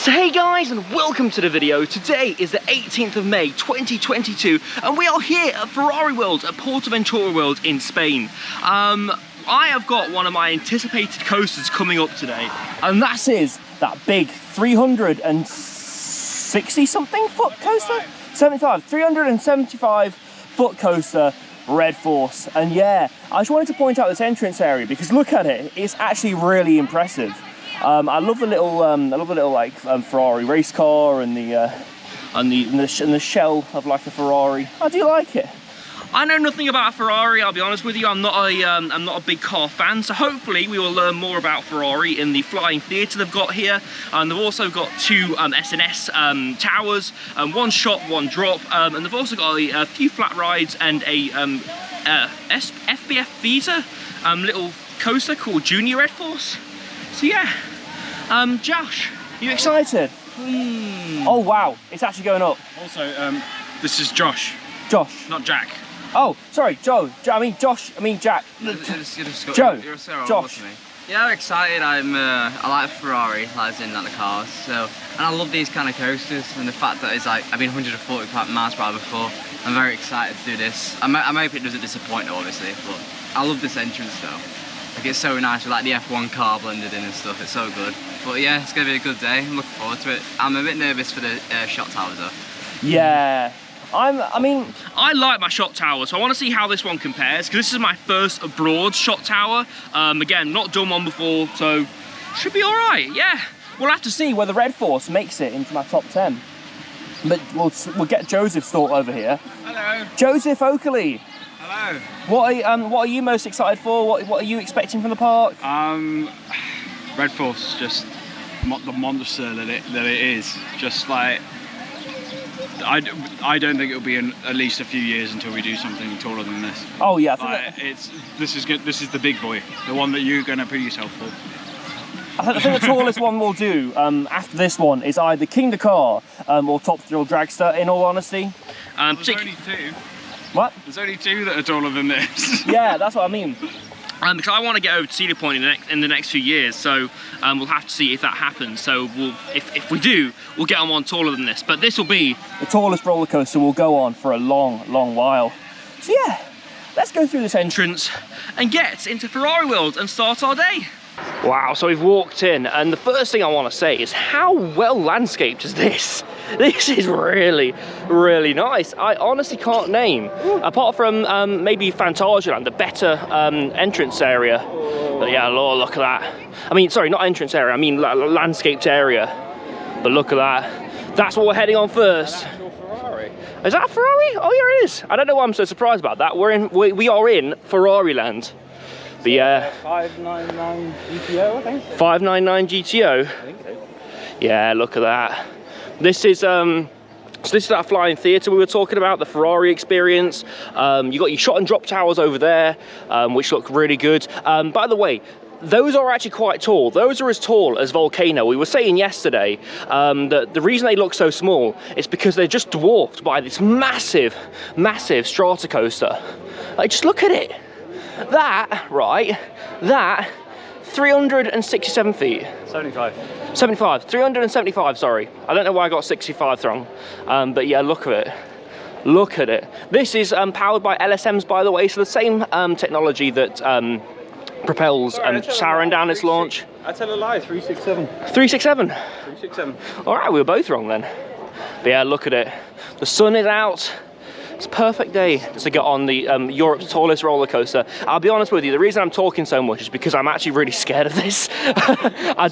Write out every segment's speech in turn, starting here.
So hey guys, and welcome to the video. Today is the 18th of May 2022 and we are here at Ferrari World at Portaventura World in Spain. I have got one of my anticipated coasters coming up today, and that is that big 360 something foot coaster? 375 foot coaster, Red Force. And yeah, I just wanted to point out this entrance area because look at it, it's actually really impressive. I love the little, like Ferrari race car and the shell of like a Ferrari. How do you like it? I know nothing about Ferrari, I'll be honest with you. I'm not a big car fan, so hopefully we will learn more about Ferrari in the flying theatre they've got here. And they've also got two S&S towers, one shot, one drop, and they've also got a few flat rides and a FBF Visa little coaster called Junior Red Force. So yeah, Josh, you excited? Oh wow, it's actually going up. Also, this is Josh. Josh. Not Jack. Oh, sorry, Joe. I mean Josh. I mean Jack. Joe. Josh. Yeah, I'm excited. I like Ferrari, as in the cars. So, and I love these kind of coasters, and the fact that it's like I've been 140 miles per hour before. I'm very excited to do this. I'm hoping it doesn't disappoint, obviously, but I love this entrance though. Like it's so nice with like the F1 car blended in and stuff. It's so good. But yeah, it's gonna be a good day. I'm looking forward to it. I'm a bit nervous for the shot towers though. Yeah. I like my shot tower, so I want to see how this one compares, because this is my first abroad shot tower. Again, not done one before, so should be all right. Yeah, we'll have to see whether Red Force makes it into my top 10. But we'll get Joseph's thought over here. Hello. Joseph Oakley. Hello. What are you most excited for? What are you expecting from the park? Red Force, just the monster that it is. Just like. I don't think it'll be at least a few years until we do something taller than this. Oh yeah, this is good. This is the big boy, the one that you're going to put yourself for. I think the tallest one we'll do after this one is either King Dakar or Top Thrill Dragster. In all honesty, there's only two. What? There's only two that are taller than this. Yeah, that's what I mean. Because I want to get over to Cedar Point in the next few years, so we'll have to see if that happens. So if we do, we'll get on one taller than this. But this will be the tallest roller coaster we'll go on for a long while. So yeah, let's go through this entrance and get into Ferrari World and start our day. Wow, so we've walked in, and the first thing I want to say is how well landscaped is this? This is really nice. I honestly can't name, apart from maybe Fantasia, the better entrance area. But yeah, look at that. I mean, sorry, not entrance area, I mean landscaped area. But look at that. That's what we're heading on first. Ferrari. Is that a Ferrari? Oh yeah, it is. I don't know why I'm so surprised about that. We are in Ferrari Land. But yeah, 599 GTO, I think. 599 GTO. I think so. Yeah, look at that. This is so this is that flying theatre we were talking about, the Ferrari experience. You got your shot and drop towers over there, which look really good. By the way, those are actually quite tall. Those are as tall as Volcano. We were saying yesterday that the reason they look so small is because they're just dwarfed by this massive strata coaster. Like, just look at it. That 367 feet. 375, sorry. I don't know why I got 65 wrong. But yeah, look at it. This is powered by LSMs, by the way, so the same technology that propels Saturn down its launch. I tell a lie, 367. 367? 367. All right, we were both wrong then. But yeah, look at it. The sun is out. It's a perfect day to get on the Europe's tallest roller coaster. I'll be honest with you, the reason I'm talking so much is because I'm actually really scared of this. I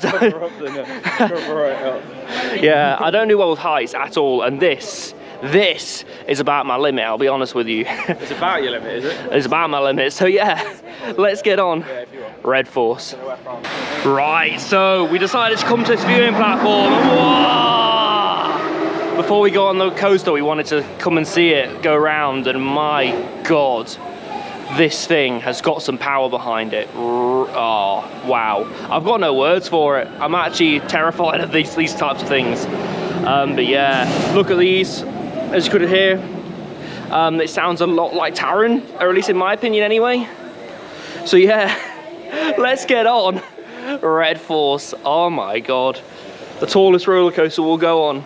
don't do well with heights at all, and this is about my limit, I'll be honest with you. It's about your limit, is it? It's about my limit, so yeah, let's get on. Yeah, if you want. Red Force. Right, so we decided to come to this viewing platform. Whoa! Before we go on the coaster, we wanted to come and see it, go around, and my God, this thing has got some power behind it. Oh, wow. I've got no words for it. I'm actually terrified of these types of things. But yeah, look at these. As you could hear, it sounds a lot like Taron, or at least in my opinion anyway. So yeah, let's get on. Red Force, oh my God. the tallest roller coaster we'll go on.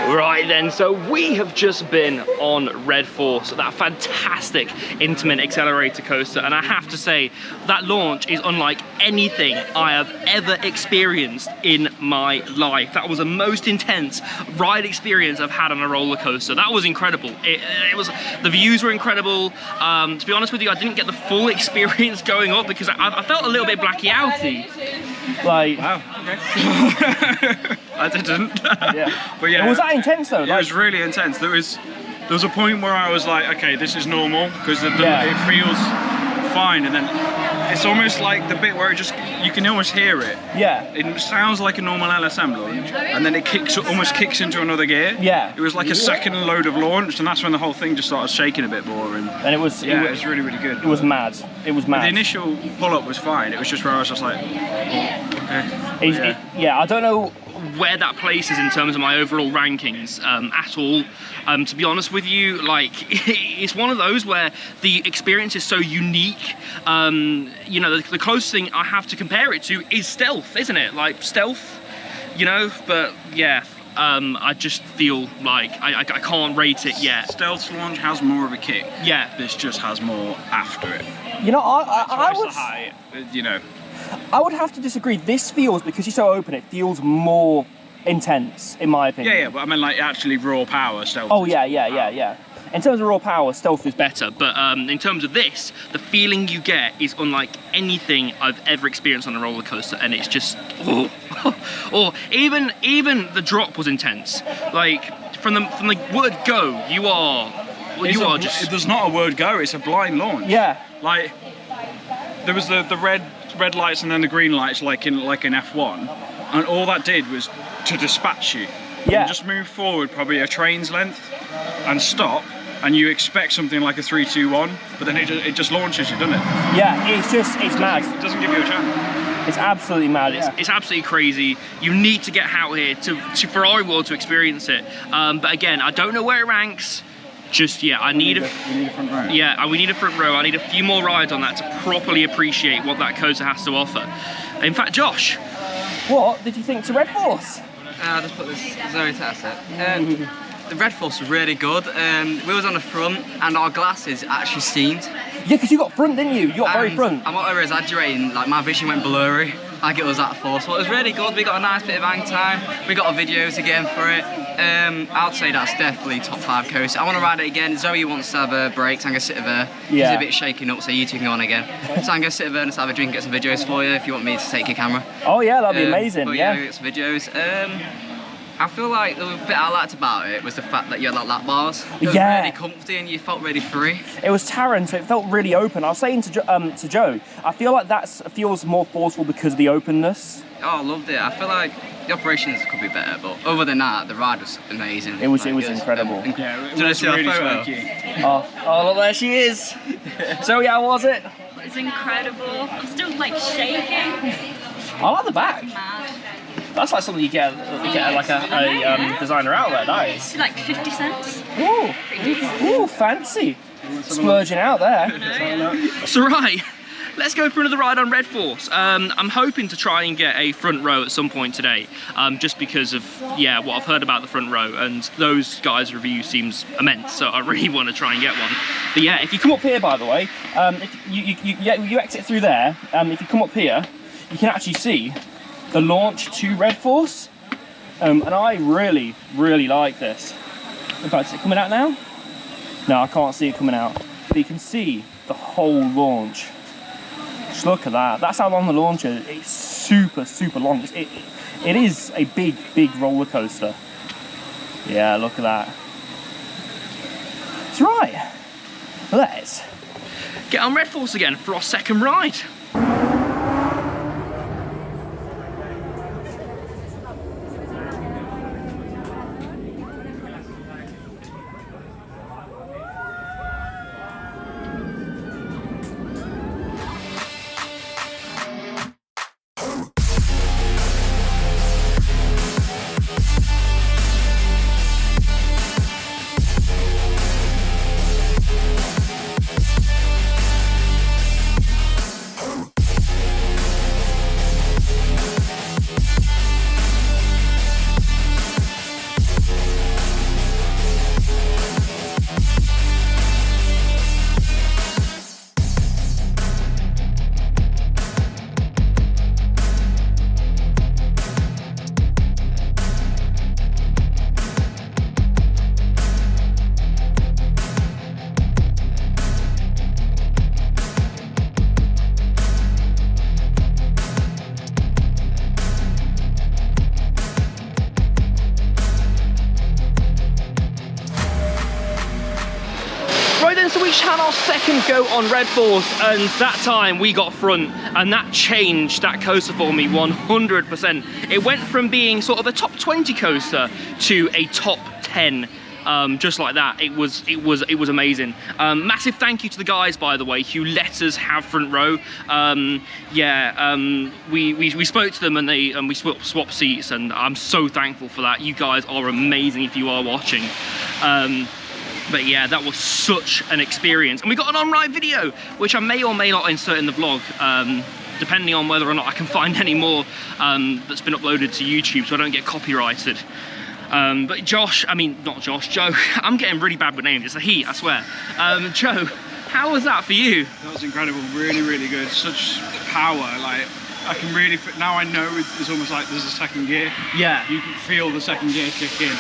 Right then, so we have just been on Red Force, that fantastic intimate accelerator coaster, and I have to say that launch is unlike anything I have ever experienced in my life. That was the most intense ride experience I've had on a roller coaster. That was incredible. It was, the views were incredible. To be honest with you, I didn't get the full experience going up because I felt a little bit blacky-outy. Like, wow, okay. I didn't. Yeah. But yeah. Was that intense though? It was really intense. There was a point where I was like, okay, this is normal, because it feels fine, and then it's almost like the bit where it just, you can almost hear it. Yeah. It sounds like a normal LSM launch, and then it almost kicks into another gear. Yeah. It was like a second load of launch, and that's when the whole thing just started shaking a bit more. And it was really, really good. It was mad. It was mad. The initial pull-up was fine. It was just where I was just like, oh, okay. Yeah, I don't know where that places in terms of my overall rankings at all. To be honest with you, like, it's one of those where the experience is so unique. You know, the closest thing I have to compare it to is Stealth, isn't it? Like Stealth, you know, but yeah. I just feel like I can't rate it yet. Stealth's launch has more of a kick. Yeah. This just has more after it. You know, I would, the height, you know. I would have to disagree. This feels, because you're so open, it feels more intense, in my opinion. Yeah, but I mean, like, actually raw power, Stealth. Oh, yeah. In terms of raw power, Stealth is better, but in terms of this, the feeling you get is unlike anything I've ever experienced on a roller coaster, and it's just, or even the drop was intense. Like, from the word go, you are just. There's not a word go. It's a blind launch. Yeah. Like, there was the red lights and then the green lights, like in F1, and all that did was to dispatch you. Yeah. You just move forward probably a train's length and stop, and you expect something like a 3-2-1, but then it just launches you, doesn't it? Yeah, it's mad. It doesn't give you a chance. It's absolutely mad. Yeah. It's absolutely crazy. You need to get out here to Ferrari World to experience it. But again, I don't know where it ranks. Just, yeah, we need a front row. Yeah, we need a front row. I need a few more rides on that to properly appreciate what that coaster has to offer. In fact, Josh, what did you think to Red Force? I'll just put this Zoe test it. The Red Force was really good. We was on the front and our glasses actually steamed. Yeah, because you got front, didn't you? You got very front. I'm not over exaggerating, like my vision went blurry, like it was that forceful. It was really good. We got a nice bit of hang time. We got our videos again for it. I'd say that's definitely top 5 coaster. I want to ride it again. Zoe wants to have a break, so I'm going to sit with her. Yeah. She's a bit shaking up, so you two can go on again. So I'm going to sit with her and just have a drink and get some videos for you if you want me to take your camera. Oh yeah, that'd be amazing. But yeah, get some videos. I feel like the bit I liked about it was the fact that you had like lap bars. It was really comfy and you felt really free. It was Taron, so it felt really open. I was saying to Joe, I feel like that feels more forceful because of the openness. Oh, I loved it. I feel like the operations could be better, but other than that, the ride was amazing. It was incredible. Yeah, it was really smoky. Oh, look, there she is. Zoe, how was it? It's incredible. I'm still like shaking. I like the back. Mad. That's like something you get like a designer outlet. That is. Like 50 cents. Ooh, fancy. Splurging out there. So right, let's go for another ride on Red Force. I'm hoping to try and get a front row at some point today, just because of what I've heard about the front row, and those guys' review seems immense. So I really want to try and get one. But yeah, if you come up here, by the way, if you exit through there. If you come up here, you can actually see the launch to Red Force, and I really like this. In fact, is it coming out now? No, I can't see it coming out, but you can see the whole launch. Just look at that. That's how long the launch is. It's super long. It is a big roller coaster. Yeah, look at that. That's right. Let's get on Red Force again for our second ride. so we just had our second go on Red Force, and that time we got front, and that changed that coaster for me 100%. It went from being sort of a top 20 coaster to a top 10. Just like that. It was amazing. Massive thank you to the guys, by the way, who let us have front row. We spoke to them, and we swapped seats, and I'm so thankful for that. You guys are amazing if you are watching. But yeah, that was such an experience. And we got an on-ride video, which I may or may not insert in the vlog, depending on whether or not I can find any more that's been uploaded to YouTube so I don't get copyrighted. But Joe, I'm getting really bad with names, it's a he, I swear. Joe, how was that for you? That was incredible, really, really good. Such power, like, I can really, now I know it's almost like there's a second gear. Yeah. You can feel the second gear kick in.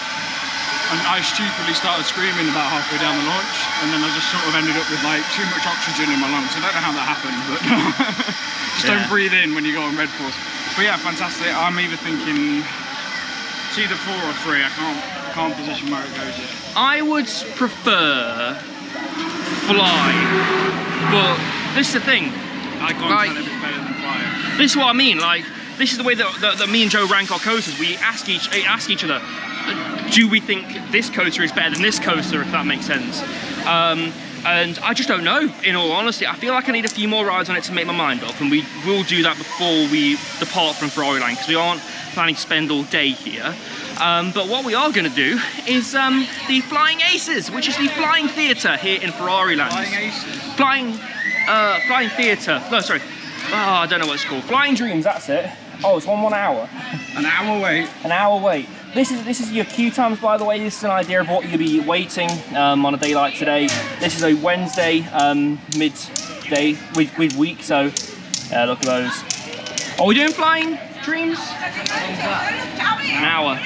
And I stupidly started screaming about halfway down the launch, and then I just sort of ended up with like too much oxygen in my lungs. I don't know how that happened, but just don't breathe in when you go on Red Force. But yeah, fantastic. I'm either thinking it's either 4 or 3. I can't position where it goes yet. I would prefer fly, but this is the thing. I can't tell if it's better than flying. This is what I mean. Like, this is the way that me and Joe rank our coasters. We ask each other, do we think this coaster is better than this coaster, if that makes sense? And I just don't know, in all honesty. I feel like I need a few more rides on it to make my mind up, and we will do that before we depart from Ferrari Land, because we aren't planning to spend all day here. But what we are going to do is the Flying Aces, which is the flying theatre here in Ferrari Land. Flying Aces? Flying theatre. No, sorry. Oh, I don't know what it's called. Flying Dreams, that's it. Oh, it's 1 hour. An hour wait. An hour wait. This is your queue times, by the way. This is an idea of what you'll be waiting on a day like today. This is a Wednesday midday week, so look at those. Are we doing Flying Dreams? An hour.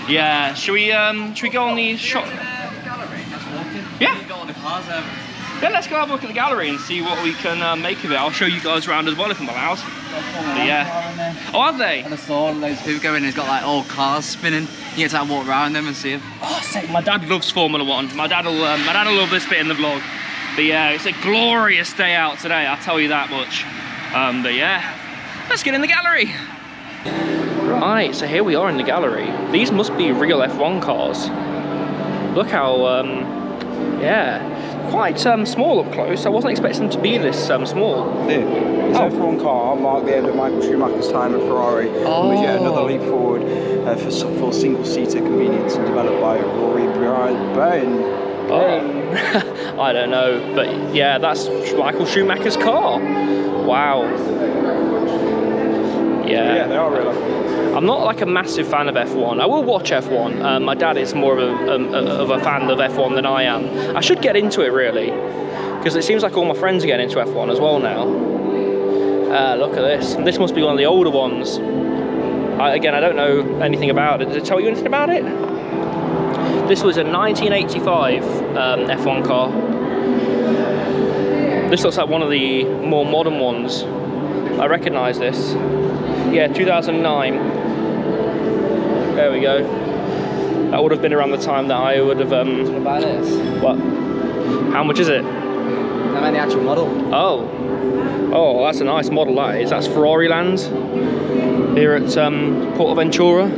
Yeah. Should we go on the shot? Yeah. Yeah, let's go have a look at the gallery and see what we can make of it. I'll show you guys around as well if I'm allowed. But yeah. Oh, have they? And I saw loads of people going, it's got like all cars spinning. You get to walk around them and see them. Oh, sick. My dad loves Formula 1. My dad will love this bit in the vlog. But yeah, it's a glorious day out today, I'll tell you that much. But yeah, let's get in the gallery. Right, so here we are in the gallery. These must be real F1 cars. Look how, yeah. Quite small up close. I wasn't expecting them to be this small. Yeah. This F1 car marked the end of Michael Schumacher's time at Ferrari, and was yet another leap forward for single-seater convenience, and developed by Rory Byrne. I don't know, but yeah, that's Michael Schumacher's car. Wow. Yeah, they are real. I'm not like a massive fan of F1. I will watch F1. My dad is more of a fan of F1 than I am. I should get into it really, because it seems like all my friends are getting into F1 as well now. Look at this. This must be one of the older ones. Again, I don't know anything about it. Does it tell you anything about it? This was a 1985 F1 car. This looks like one of the more modern ones. I recognise this. Yeah, 2009. There we go. That would have been around the time that I would have. What about this? What? How much is it? I mean the actual model. Oh, that's a nice model. That is. That's Ferrari Land here at Portaventura.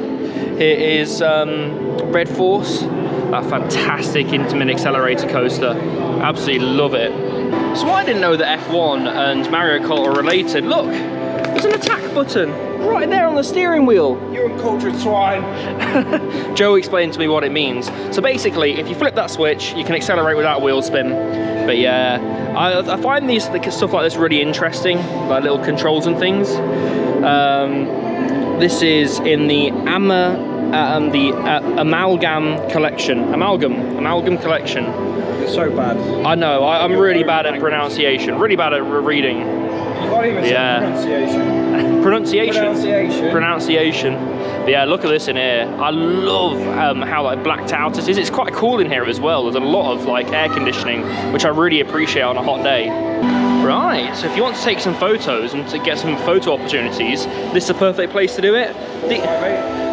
Here is Red Force. A fantastic intimate accelerator coaster. Absolutely love it. So I didn't know that F1 and Mario Kart are related. Look, there's an attack button right there on the steering wheel. You uncultured swine. Joe explained to me what it means. So basically, if you flip that switch, you can accelerate without wheel spin. But yeah, I find these stuff like this really interesting, like little controls and things. This is in the Amalgam collection. Amalgam collection. It's so bad. I know, I'm really bad at pronunciation, really bad at reading. You can't even say pronunciation. Pronunciation. But yeah, look at this in here. I love how like blacked out it is. It's quite cool in here as well. There's a lot of like air conditioning, which I really appreciate on a hot day. Right, so if you want to take some photos and to get some photo opportunities, this is a perfect place to do it.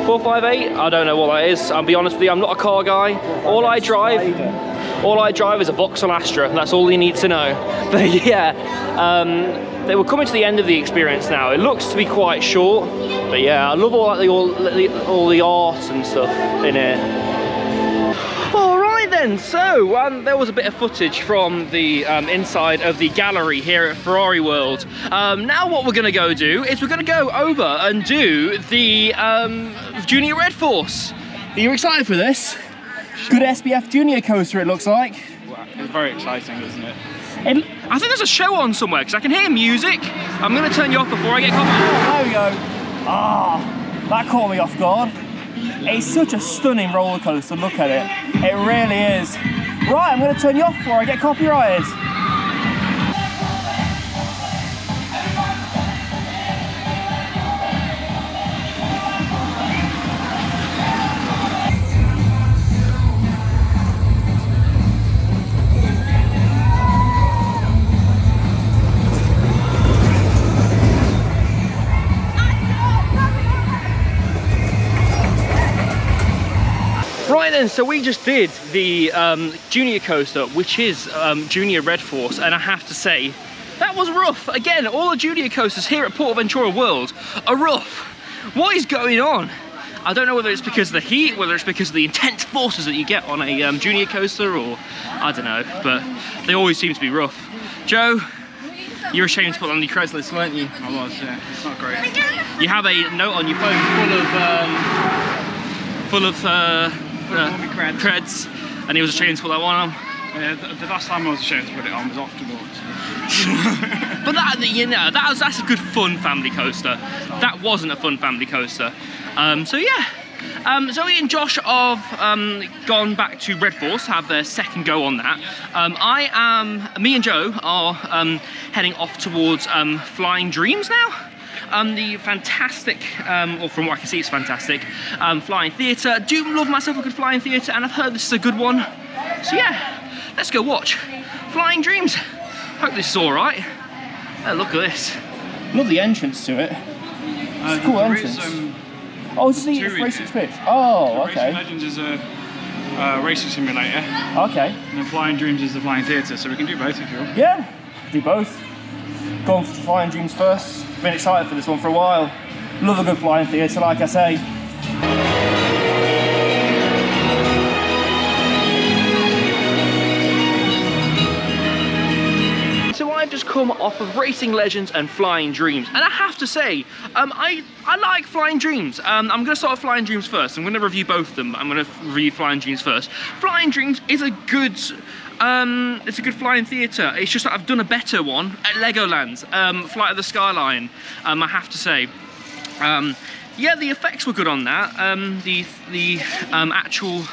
458? I don't know what that is. I'll be honest with you, I'm not a car guy. All I drive. All I drive is a Vauxhall Astra, that's all you need to know. But yeah, they were coming to the end of the experience now. It looks to be quite short, but yeah, I love all the art and stuff in here. Alright then, so there was a bit of footage from the inside of the gallery here at Ferrari World. Now what we're going to go do is we're going to go over and do the Junior Red Force. Are you excited for this? Good SBF Junior coaster it looks like. Wow, it's very exciting, isn't it? I think there's a show on somewhere because I can hear music. I'm going to turn you off before I get caught. There we go. Ah, that caught me off guard. It's such a stunning roller coaster, look at it. It really is. Right, I'm going to turn you off before I get copyrighted. Right then, so we just did the Junior coaster, which is Junior Red Force, and I have to say, that was rough. Again, all the Junior coasters here at Portaventura World are rough. What is going on? I don't know whether it's because of the heat, whether it's because of the intense forces that you get on a Junior coaster, or I don't know, but they always seem to be rough. Joe, you're ashamed to put on your Cressless, weren't you? I was, yeah. It's not great. You have a note on your phone full of creds, and he was ashamed to put that one on. Yeah, the last time I was ashamed to put it on was afterwards. But that, you know, that's a good fun family coaster. That wasn't a fun family coaster. So yeah, Zoe and Josh have gone back to Red Force, have their second go on that. Me and Joe are heading off towards Flying Dreams now. The fantastic, or from what I can see, it's fantastic, Flying Theatre. Do love myself a good Flying Theatre, and I've heard this is a good one. So yeah, let's go watch Flying Dreams. Hope this is all right. Oh, look at this. Love the entrance to it. It's a cool entrance. Oh, it's the Racing Spitz. Oh, okay. Racing Legends is a racing simulator. Okay. And then Flying Dreams is the Flying Theatre, so we can do both if you want. Yeah, do both. Gone for Flying Dreams first. Been excited for this one for a while. Love a good Flying Theatre, like I say. So I've just come off of Racing Legends and Flying Dreams, and I have to say, I like Flying Dreams. I'm going to start with Flying Dreams first. I'm going to review both of them, but I'm going to review Flying Dreams first. Flying Dreams is a good... it's a good Flying Theatre. It's just that I've done a better one at Legoland, Flight of the Skyline, I have to say. Yeah, the effects were good on that. The actual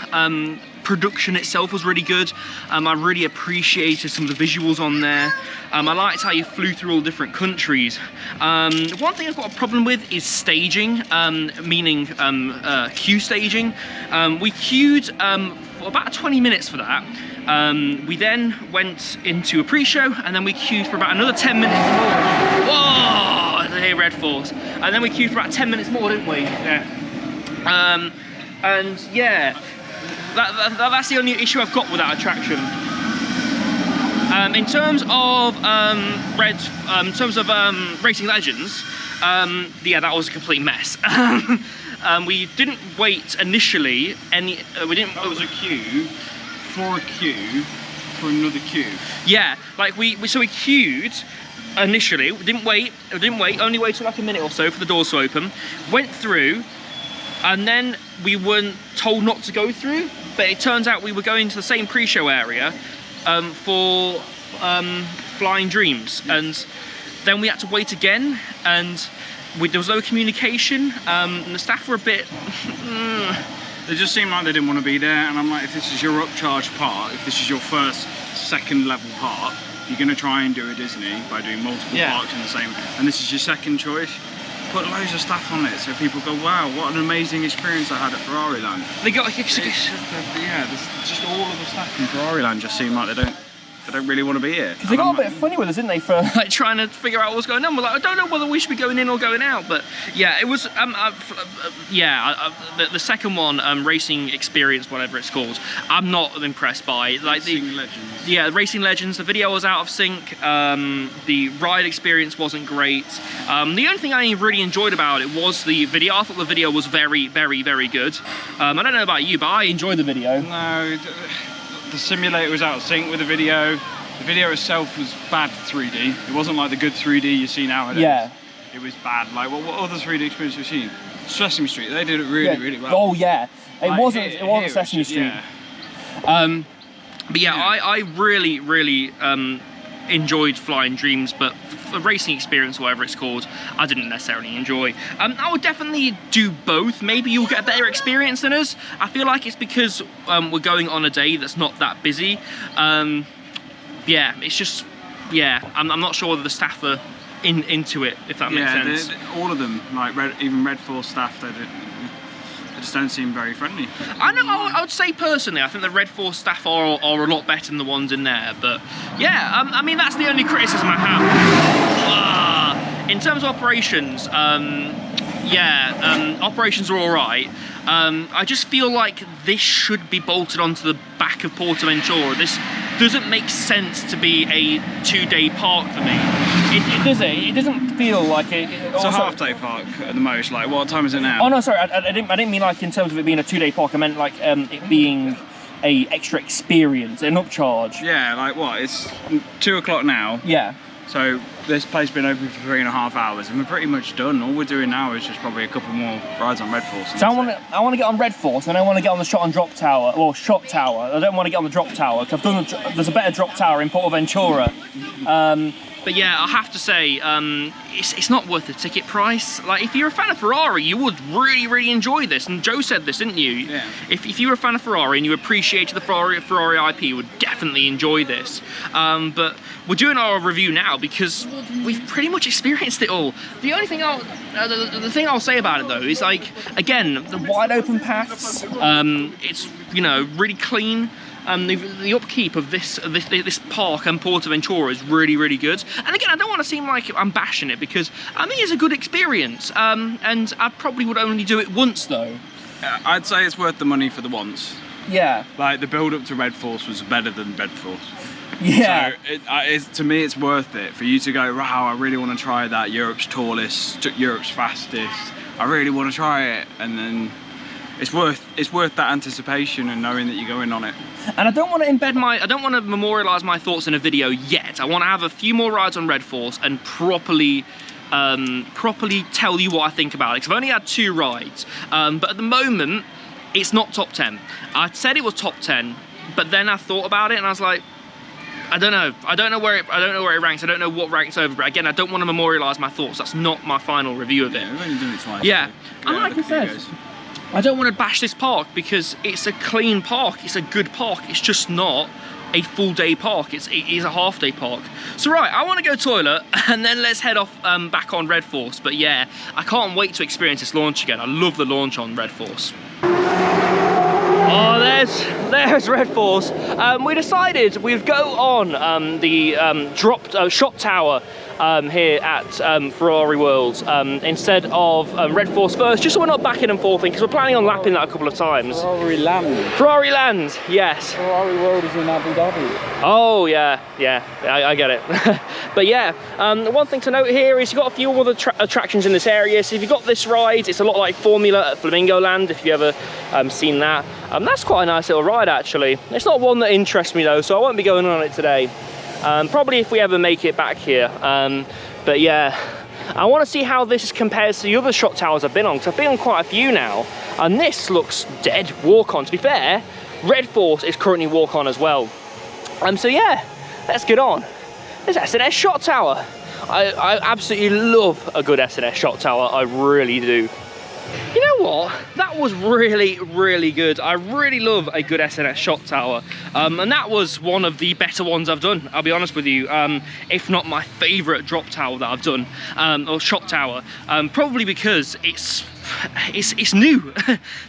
production itself was really good. I really appreciated some of the visuals on there. I liked how you flew through all different countries. One thing I've got a problem with is staging, meaning queue staging. We queued for about 20 minutes for that. We then went into a pre-show, and then we queued for about another 10 minutes more. Whoa! Hey, Red Force. And then we queued for about 10 minutes more, didn't we? Yeah. And yeah, that's the only issue I've got with that attraction. In terms of Racing Legends, yeah, that was a complete mess. We didn't wait initially. That was a queue. For a queue for another queue. Yeah, like we queued initially, didn't wait, only waited like a minute or so for the doors to open, went through, and then we weren't told not to go through, but it turns out we were going to the same pre-show area for Flying Dreams, and then we had to wait again, and there was no communication, and the staff were a bit They just seemed like they didn't want to be there, and I'm like, if this is your upcharged part, if this is your second level part, you're going to try and do a Disney by doing multiple parks in the same, and this is your second choice, put loads of stuff on it so people go, wow, what an amazing experience I had at Ferrari Land. They got there's just all of the stuff in Ferrari Land just seem like they don't don't really want to be here. Because they got a bit funny with us, didn't they, for like trying to figure out what's going on. We're like, I don't know whether we should be going in or going out, but yeah, it was the second one, racing experience, whatever it's called, I'm not impressed by. Like Racing Legends. Yeah, Racing Legends, the video was out of sync, the ride experience wasn't great. The only thing I really enjoyed about it was the video. I thought the video was very, very, very good. I don't know about you, but I enjoyed the video. No, the simulator was out of sync with the video. The video itself was bad 3D. It wasn't like the good 3D you see nowadays. Yeah. It was bad. Like, what other 3D experience have you seen? Sesame Street, they did it really, really well. Oh yeah, it Like, wasn't here Sesame it's just- Street. Yeah. But yeah, I really, really enjoyed Flying Dreams, but the racing experience, whatever it's called, I didn't necessarily enjoy. I would definitely do both. Maybe you'll get a better experience than us. I feel like it's because we're going on a day that's not that busy. Yeah, it's just, yeah, I'm not sure whether the staff are into it, if that makes sense. All of them, like even Red Force staff, they just don't seem very friendly. I know. I would say personally, I think the Red Force staff are a lot better than the ones in there. But yeah, I mean that's the only criticism I have. In terms of operations, operations are all right. I just feel like this should be bolted onto the back of Portaventura. This doesn't make sense to be a 2-day park for me. It doesn't. It doesn't feel like it. It's a half-day park at the most. Like, what time is it now? Oh no, sorry. I didn't mean like in terms of it being a 2-day park. I meant like it being a extra experience, an upcharge. Yeah, like what? It's 2 o'clock now. Yeah. So this place has been open for 3.5 hours, and we're pretty much done. All we're doing now is just probably a couple more rides on Red Force. So I want to get on Red Force, and I want to get on the Shot and Drop Tower, or Shot Tower. I don't want to get on the Drop Tower because there's a better Drop Tower in Portaventura. But yeah, I have to say, it's not worth the ticket price. Like, if you're a fan of Ferrari, you would really, really enjoy this. And Joe said this, didn't you? Yeah. If you were a fan of Ferrari and you appreciated the Ferrari IP, you would definitely enjoy this. But we're doing our review now because we've pretty much experienced it all. The only thing the thing I'll say about it though is, like, again, the wide open paths. It's, you know, really clean. The upkeep of this park and Portaventura is really, really good. And again, I don't want to seem like I'm bashing it because I think it's a good experience. And I probably would only do it once though. I'd say it's worth the money for the once. Yeah. Like, the build-up to Red Force was better than Red Force. Yeah. So to me, it's worth it for you to go, wow, I really want to try that. Europe's tallest, Europe's fastest. I really want to try it, and then it's worth that anticipation and knowing that you're going on it. And I don't want to memorialise my thoughts in a video yet. I want to have a few more rides on Red Force and properly tell you what I think about it. Because I've only had 2 rides, but at the moment, it's not top 10. I said it was top 10, but then I thought about it and I was like, I don't know where it ranks. I don't know what ranks over. But again, I don't want to memorialise my thoughts. That's not my final review of it. Yeah, we've only done it twice. Yeah, so and like I said, I don't want to bash this park because it's a clean park. It's a good park. It's just not a full-day park. It is a half-day park. So right, I want to go toilet and then let's head off back on Red Force. But yeah, I can't wait to experience this launch again. I love the launch on Red Force. Oh, there's Red Force. We decided we'd go on the Shot Tower here at Ferrari World instead of Red Force first, just so we're not backing and forthing, because we're planning on lapping that a couple of times. Ferrari Land. Ferrari Land, yes. Ferrari World is in Abu Dhabi. Oh yeah, I get it. But yeah, one thing to note here is you've got a few other attractions in this area. So if you've got this ride, it's a lot like Formula at Flamingo Land, if you've ever seen that. That's quite a nice little ride actually. It's not one that interests me though, so I won't be going on it today. Probably if we ever make it back here. But yeah, I want to see how this compares to the other shot towers I've been on, because I've been on quite a few now, and this looks dead walk-on. To be fair, Red Force is currently walk-on as well. So yeah, let's get on. There's S&S Shot Tower. I absolutely love a good S&S Shot Tower, I really do. You know what? That was really, really good. I really love a good S&S Shot Tower. And that was one of the better ones I've done, I'll be honest with you. If not my favourite drop tower that I've done, or shot tower. Probably because it's it's new.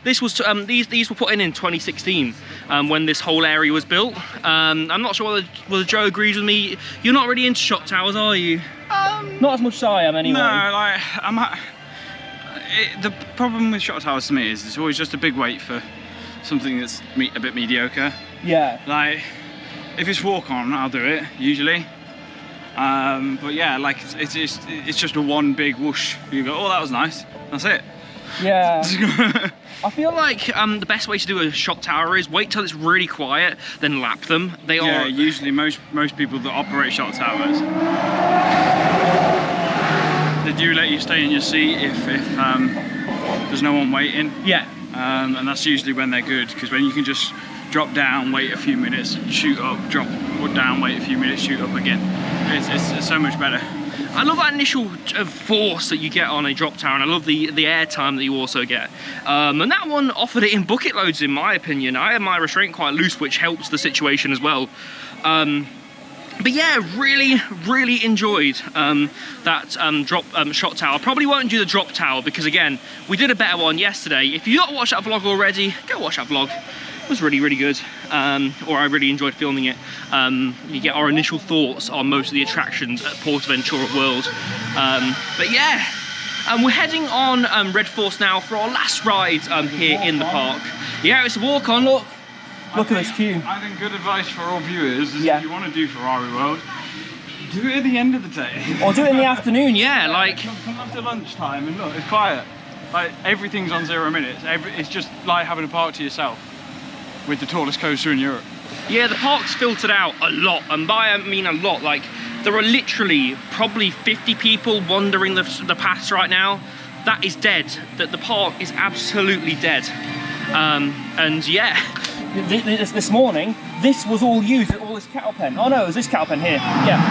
This was these were put in 2016 when this whole area was built. I'm not sure whether Joe agrees with me. You're not really into shot towers, are you? Not as much as I am, anyway. No, like the problem with shot towers to me is it's always just a big wait for something that's a bit mediocre. Yeah. Like if it's walk on, I'll do it usually. But yeah, like it's just a one big whoosh. You go, oh, that was nice. That's it. Yeah. I feel like the best way to do a shot tower is wait till it's really quiet, then lap them. They are. Yeah, usually most people that operate shot towers, they do let you stay in your seat if there's no one waiting. Yeah. And that's usually when they're good, because when you can just drop down, wait a few minutes, shoot up, drop down, wait a few minutes, shoot up again. It's so much better. I love that initial force that you get on a drop tower, and I love the air time that you also get. And that one offered it in bucket loads, in my opinion. I had my restraint quite loose, which helps the situation as well. But yeah, really enjoyed that shot tower. Probably won't do the drop tower because, again, we did a better one yesterday. If you've not watched that vlog already, go watch that vlog. It was really good, or I really enjoyed filming it. You get our initial thoughts on most of the attractions at Portaventura World. But yeah, we're heading on Red Force now for our last ride here in the park. Yeah, it's a walk on, look at this queue. I think good advice for all viewers is Yeah. if you want to do Ferrari World, do it at the end of the day. Or do it in the afternoon, yeah, like... Come after lunchtime and look, it's quiet. Like, everything's on 0 minutes. It's just like having a park to yourself with the tallest coaster in Europe. Yeah, the park's filtered out a lot, and by I mean a lot. Like, there are literally probably 50 people wandering the paths right now. That is dead. That the park is absolutely dead. And yeah, this morning, this was all used. All this kettle pen. Oh no, it was this kettle pen here. Yeah.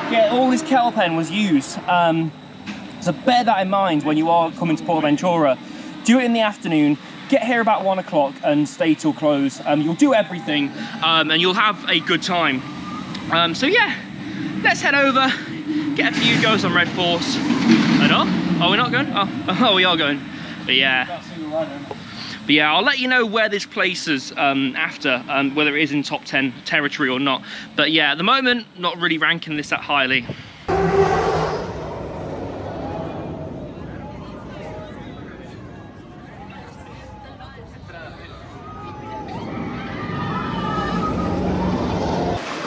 Oh, yeah, all this kettle pen was used. So bear that in mind when you are coming to Portaventura. Do it in the afternoon. Get here about 1 o'clock and stay till close. You'll do everything and you'll have a good time. So yeah, let's head over, get a few goes on Red Force. And oh, we're not going? Oh, we are going. But yeah, I'll let you know where this places after, whether it is in top 10 territory or not. But yeah, at the moment, not really ranking this that highly.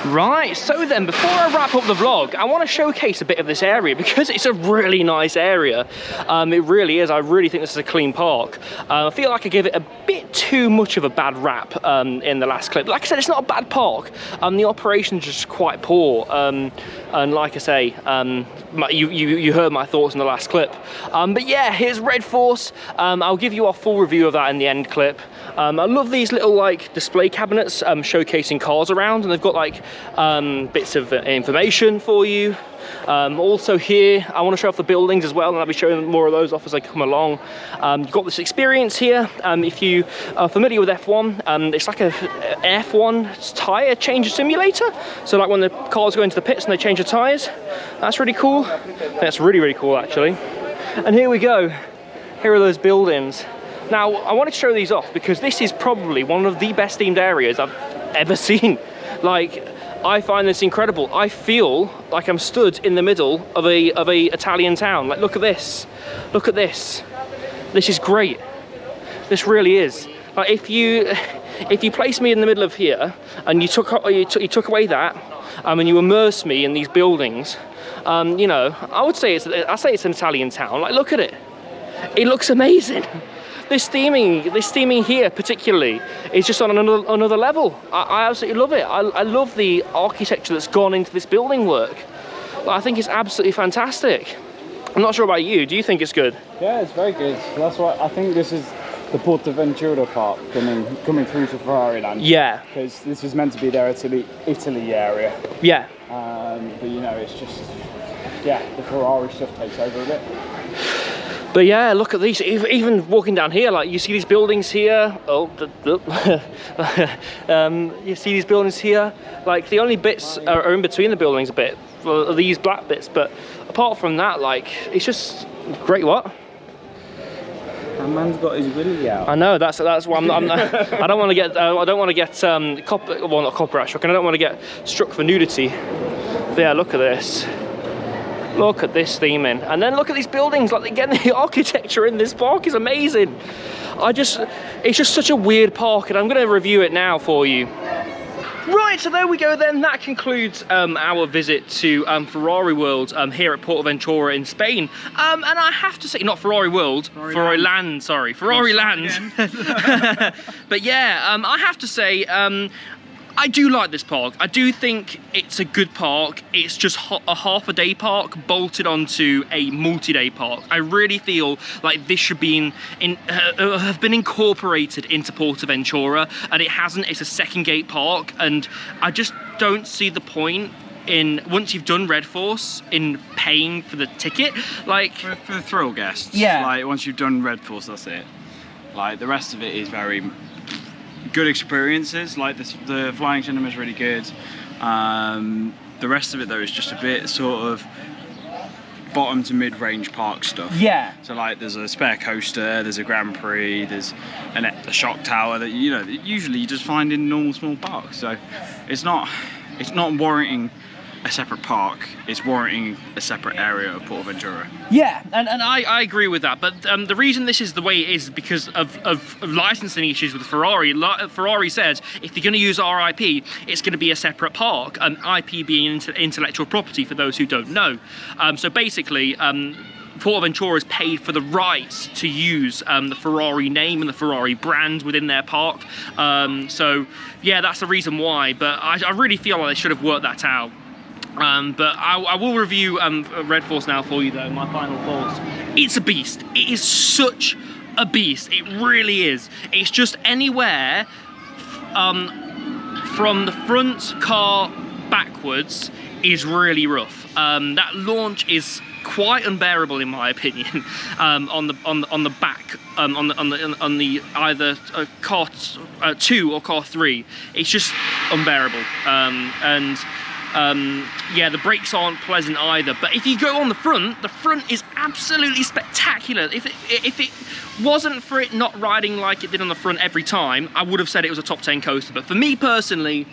Right, so then before I wrap up the vlog, I want to showcase a bit of this area because it's a really nice area. It really is. I really think this is a clean park. I feel like I gave it a bit too much of a bad rap in the last clip. Like I said, it's not a bad park. The operation's just quite poor. And like I say, you heard my thoughts in the last clip. But yeah, here's Red Force. I'll give you a full review of that in the end clip. I love these little like display cabinets showcasing cars around, and they've got like bits of information for you. Also here, I want to show off the buildings as well, and I'll be showing more of those off as I come along. You've got this experience here. If you are familiar with F1, it's like a F1 tyre change simulator. So like when the cars go into the pits and they change the tyres. That's really cool. That's really cool actually. And here we go. Here are those buildings. Now, I wanted to show these off because this is probably one of the best themed areas I've ever seen. Like, I find this incredible. I feel like I'm stood in the middle of a Italian town. Like, look at this. Look at this. This is great. This really is. Like, if you place me in the middle of here and you took away that, and you immerse me in these buildings, you know, I say it's an Italian town. Like, look at it. It looks amazing. This theming here particularly is just on another level. I absolutely love it. I love the architecture that's gone into this building work. I think it's absolutely fantastic. I'm not sure about you. Do you think it's good? Yeah, it's very good. That's why I think this is the Portaventura part coming through to Ferrari Land. Yeah. Because this is meant to be their Italy area. Yeah. But you know, it's just, yeah, the Ferrari stuff takes over a bit. But yeah, look at these. Even walking down here, like you see these buildings here. Oh, you see these buildings here. Like the only bits are in between the buildings a bit, are these black bits. But apart from that, like it's just great. What? That man's got his willy out. I know. That's why I don't want to get. I don't want to get well, not copyright struck, and I don't want to get struck for nudity. But yeah, look at this. Look at this theming, and then look at these buildings. Like again, the architecture in this park is amazing. It's just such a weird park, and I'm going to review it now for you. Right, so there we go then. That concludes our visit to Ferrari World here at Portaventura in Spain. And I have to say, not Ferrari World, Ferrari Land, sorry, Ferrari Land. But yeah, I have to say, I do like this park. I do think it's a good park. It's just a half-a-day park bolted onto a multi-day park. I really feel like this should be have been incorporated into Portaventura, and it hasn't. It's a second gate park, and I just don't see the point in, once you've done Red Force, in paying for the ticket. Like for the thrill guests. Yeah. Like once you've done Red Force, that's it. Like the rest of it is very good experiences. Like the flying cinema is really good. The rest of it though is just a bit sort of bottom to mid-range park stuff. Yeah. So like there's a spare coaster, there's a Grand Prix, there's a Shot Tower that usually you just find in normal small parks. So it's not warranting a separate park, it's warranting a separate area of Portaventura. Yeah, and I agree with that, but the reason this is the way it is because of licensing issues with Ferrari. Ferrari says if you're going to use our IP, it's going to be a separate park, IP being intellectual property for those who don't know. So basically, Portaventura has paid for the rights to use the Ferrari name and the Ferrari brand within their park. So yeah, that's the reason why, but I really feel like they should have worked that out. But I will review Red Force now for you though, my final thoughts. It's a beast. It is such a beast. It really is. It's just anywhere from the front car backwards is really rough. That launch is quite unbearable in my opinion. On the back, on the either car 2 or car 3, it's just unbearable. Yeah, the brakes aren't pleasant either, but if you go on the front is absolutely spectacular. If it wasn't for it not riding like it did on the front every time, I would have said it was a top 10 coaster. But for me personally,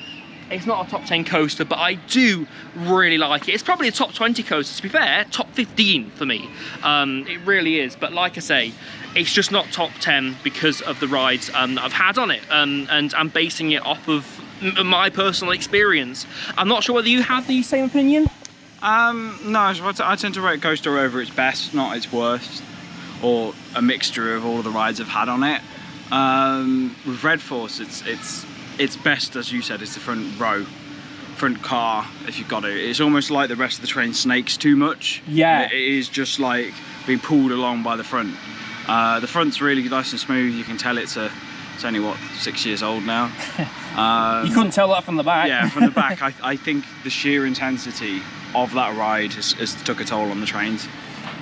it's not a top 10 coaster, but I do really like it. It's probably a top 20 coaster, to be fair, top 15 for me. It really is, but like I say, it's just not top 10 because of the rides that I've had on it, and I'm basing it off of my personal experience. I'm not sure whether you have the same opinion. No, I tend to rate a coaster over its best, not its worst, or a mixture of all of the rides I've had on it. With Red Force, it's best, as you said, it's the front car, if you've got it. It's almost like the rest of the train snakes too much. Yeah. It is just like being pulled along by the front. The front's really nice and smooth. You can tell it's only what, 6 years old now. You couldn't tell that from the back. Yeah, from the back. I think the sheer intensity of that ride has took a toll on the trains.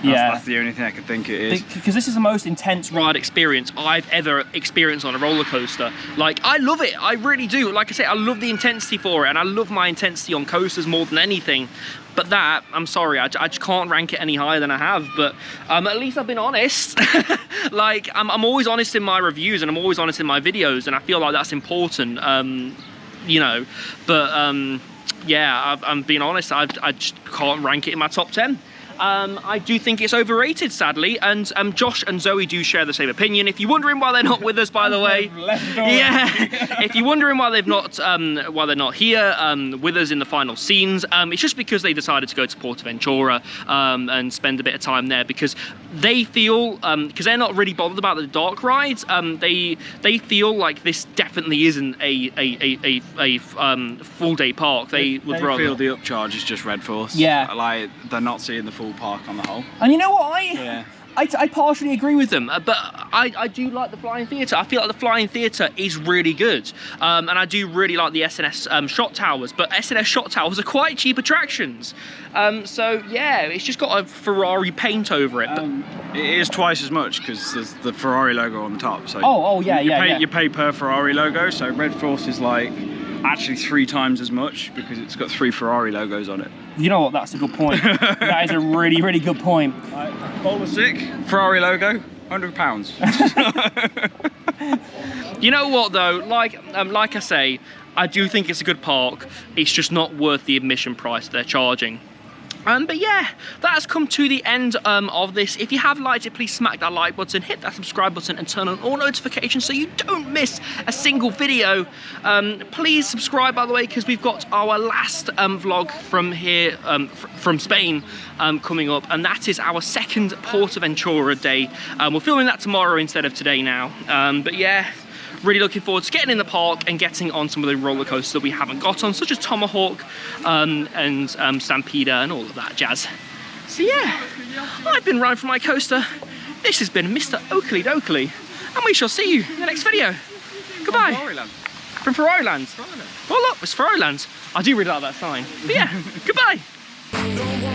That's the only thing I can think it is. Because this is the most intense ride experience I've ever experienced on a roller coaster. Like, I love it, I really do. Like I say, I love the intensity for it, and I love my intensity on coasters more than anything. But that, I'm sorry, I just can't rank it any higher than I have. But at least I've been honest. Like, I'm always honest in my reviews, and I'm always honest in my videos, and I feel like that's important, you know. But yeah, I'm being honest, I just can't rank it in my top 10. I do think it's overrated, sadly, and Josh and Zoe do share the same opinion. If you're wondering why they're not with us, by the way, yeah, if you're wondering why they're not here with us in the final scenes, it's just because they decided to go to Portaventura and spend a bit of time there, because they feel, because they're not really bothered about the dark rides, they feel like this definitely isn't a full day park. They would rather feel the upcharge is just Red Force. Yeah, like they're not seeing the full park on the whole. And you know what, I partially agree with them, but I do like the Flying Theatre. I feel like the Flying Theatre is really good, and I do really like the S&S Shot Towers, but S&S Shot Towers are quite cheap attractions. So yeah, it's just got a Ferrari paint over it. But it is twice as much because there's the Ferrari logo on the top. So you pay per Ferrari logo. So Red Force is like actually 3 times as much because it's got 3 Ferrari logos on it. You know what? That's a good point. That is a really, really good point. Bowler sick, Ferrari logo, £100. You know what though? Like I say, I do think it's a good park. It's just not worth the admission price they're charging. But yeah, that has come to the end of this. If you have liked it, please smack that like button, hit that subscribe button, and turn on all notifications so you don't miss a single video. Please subscribe, by the way, because we've got our last vlog from here, from Spain, coming up, and that is our second Portaventura day. We're filming that tomorrow instead of today now. But yeah, really looking forward to getting in the park and getting on some of the roller coasters that we haven't got on, such as Tomahawk and Stampeder and all of that jazz. So yeah, I've been Ryan from my coaster. This has been Mr. Oakley Dokley, and we shall see you in the next video. Goodbye. From Ferrari Land. Well, look, it's Ferrari Land. I do really like that sign. But yeah, goodbye.